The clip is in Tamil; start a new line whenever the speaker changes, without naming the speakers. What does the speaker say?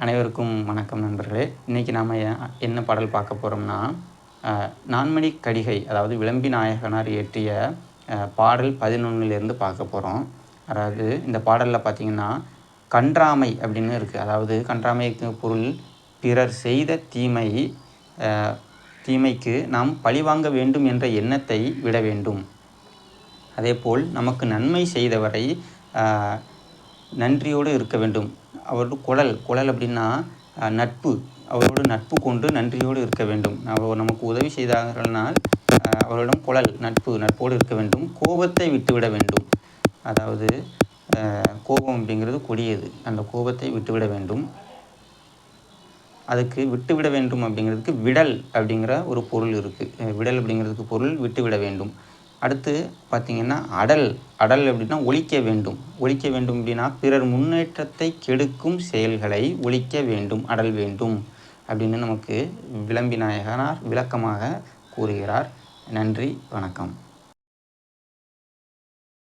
அனைவருக்கும் வணக்கம் நண்பர்களே. இன்றைக்கி நாம் என்ன பாடல் பார்க்க போகிறோம்னா, நான்மணி கடிகை அதாவது விளம்பி நாயகனார் இயற்றிய பாடல் 11லேருந்து பார்க்க போகிறோம். அதாவது இந்த பாடலில் பார்த்திங்கன்னா கன்றாமை அப்படின்னு இருக்குது. அதாவது கன்றாமைக்கு பொருள் பிறர் செய்த தீமைக்கு நாம் பழிவாங்க வேண்டும் என்ற எண்ணத்தை விட வேண்டும். அதேபோல் நமக்கு நன்மை செய்தவரை நன்றியோடு இருக்க வேண்டும். அவரோட குழல் அப்படின்னா நட்பு, அவரோடு நட்பு கொண்டு நன்றியோடு இருக்க வேண்டும். அவர் நமக்கு உதவி செய்தார்கள்னால் அவரிடம் நட்போடு இருக்க வேண்டும். கோபத்தை விட்டுவிட வேண்டும். அதாவது கோபம் அப்படிங்கிறது கொடியது. அந்த கோபத்தை விட்டுவிட வேண்டும். அதுக்கு விட்டுவிட வேண்டும் அப்படிங்கிறதுக்கு விடல் அப்படிங்கிற ஒரு பொருள் இருக்குது. விடல் அப்படிங்கிறதுக்கு பொருள் விட்டுவிட வேண்டும். அடுத்து பார்த்திங்கன்னா அடல் அப்படின்னா ஒழிக்க வேண்டும். ஒழிக்க வேண்டும் அப்படின்னா பிறர் முன்னேற்றத்தை கெடுக்கும் செயல்களை ஒழிக்க வேண்டும், அடல் வேண்டும் அப்படின்னு நமக்கு விளம்பி நாயகனார் விளக்கமாக கூறுகிறார். நன்றி, வணக்கம்.